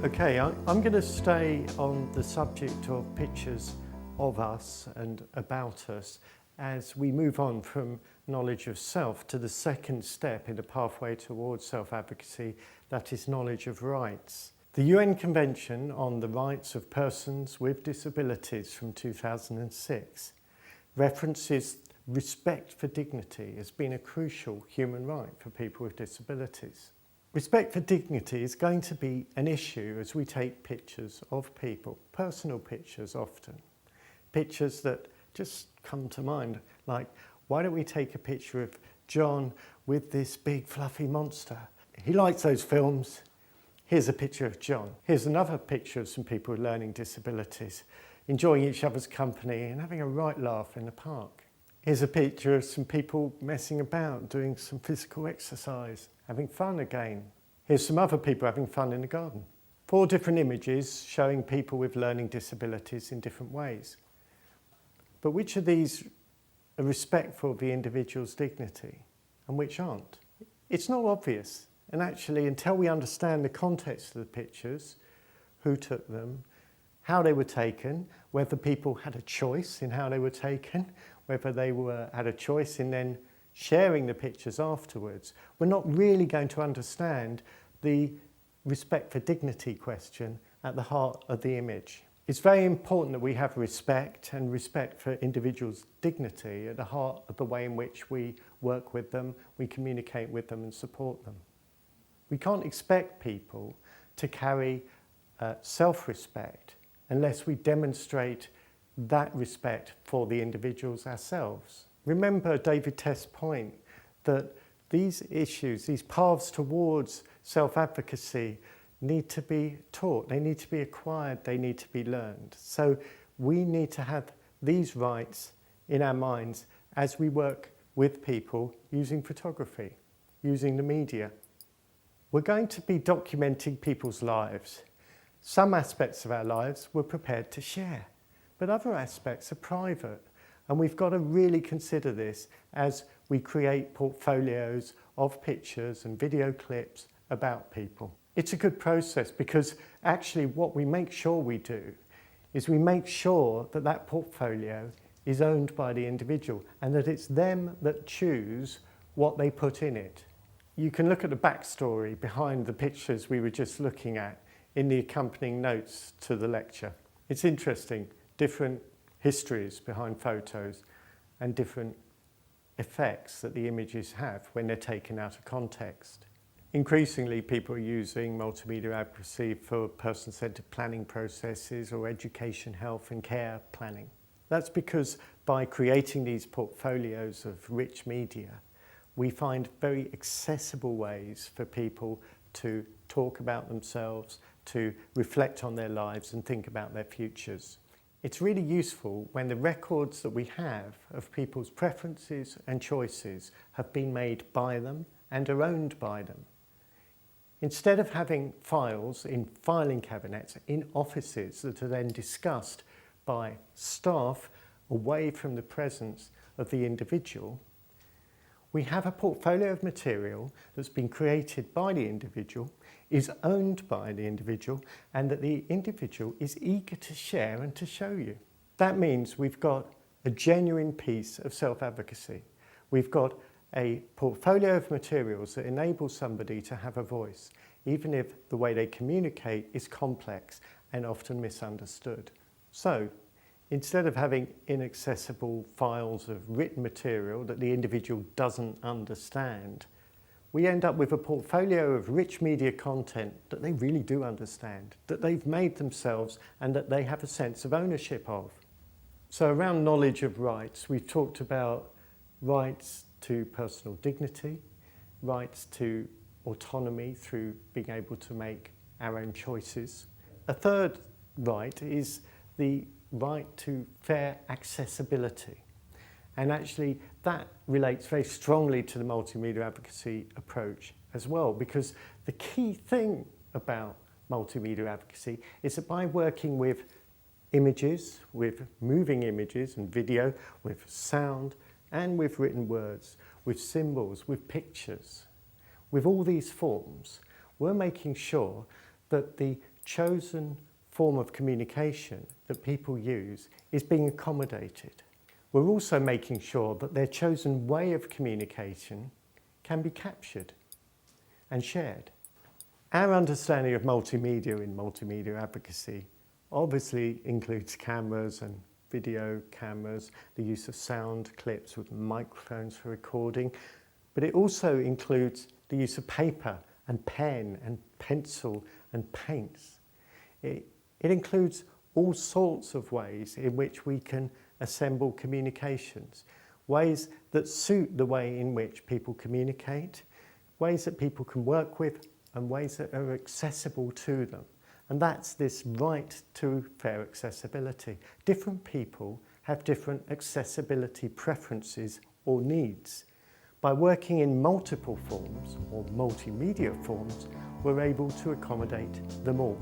Okay, I'm going to stay on the subject of pictures of us and about us as we move on from knowledge of self to the second step in the pathway towards self-advocacy, that is knowledge of rights. The UN Convention on the Rights of Persons with Disabilities from 2006 references respect for dignity as being a crucial human right for people with disabilities. Respect for dignity is going to be an issue as we take pictures of people, personal pictures often. Pictures that just come to mind, like, why don't we take a picture of John with this big fluffy monster? He likes those films. Here's a picture of John. Here's another picture of some people with learning disabilities, enjoying each other's company and having a right laugh in the park. Here's a picture of some people messing about, doing some physical exercise, having fun again. Here's some other people having fun in the garden. 4 different images showing people with learning disabilities in different ways. But which of these are respectful of the individual's dignity and which aren't? It's not obvious. And actually, until we understand the context of the pictures, who took them, how they were taken, whether people had a choice in how they were taken, whether they had a choice in then sharing the pictures afterwards, we're not really going to understand the respect for dignity question at the heart of the image. It's very important that we have respect and respect for individuals' dignity at the heart of the way in which we work with them, we communicate with them and support them. We can't expect people to carry self-respect unless we demonstrate that respect for the individuals ourselves. Remember David Test's point that these issues, these paths towards self-advocacy need to be taught, they need to be acquired, they need to be learned. So we need to have these rights in our minds as we work with people using photography, using the media. We're going to be documenting people's lives. Some aspects of our lives we're prepared to share, but other aspects are private. And we've got to really consider this as we create portfolios of pictures and video clips about people. It's a good process because actually what we make sure we do is we make sure that that portfolio is owned by the individual and that it's them that choose what they put in it. You can look at the backstory behind the pictures we were just looking at in the accompanying notes to the lecture. It's interesting, different histories behind photos and different effects that the images have when they're taken out of context. Increasingly, people are using multimedia advocacy for person-centered planning processes or education, health and care planning. That's because by creating these portfolios of rich media, we find very accessible ways for people to talk about themselves, to reflect on their lives and think about their futures. It's really useful when the records that we have of people's preferences and choices have been made by them and are owned by them. Instead of having files in filing cabinets in offices that are then discussed by staff away from the presence of the individual, we have a portfolio of material that's been created by the individual, is owned by the individual, and that the individual is eager to share and to show you. That means we've got a genuine piece of self-advocacy. We've got a portfolio of materials that enable somebody to have a voice, even if the way they communicate is complex and often misunderstood. So, instead of having inaccessible files of written material that the individual doesn't understand, we end up with a portfolio of rich media content that they really do understand, that they've made themselves and that they have a sense of ownership of. So around knowledge of rights, we've talked about rights to personal dignity, rights to autonomy through being able to make our own choices. A third right is the right to fair accessibility. And actually that relates very strongly to the multimedia advocacy approach as well, because the key thing about multimedia advocacy is that by working with images, with moving images and video, with sound and with written words, with symbols, with pictures, with all these forms, we're making sure that the chosen form of communication that people use is being accommodated. We're also making sure that their chosen way of communication can be captured and shared. Our understanding of multimedia in multimedia advocacy obviously includes cameras and video cameras, the use of sound clips with microphones for recording, but it also includes the use of paper and pen and pencil and paints. It includes all sorts of ways in which we can assemble communications, ways that suit the way in which people communicate, ways that people can work with, and ways that are accessible to them. And that's this right to fair accessibility. Different people have different accessibility preferences or needs. By working in multiple forms or multimedia forms, we're able to accommodate them all.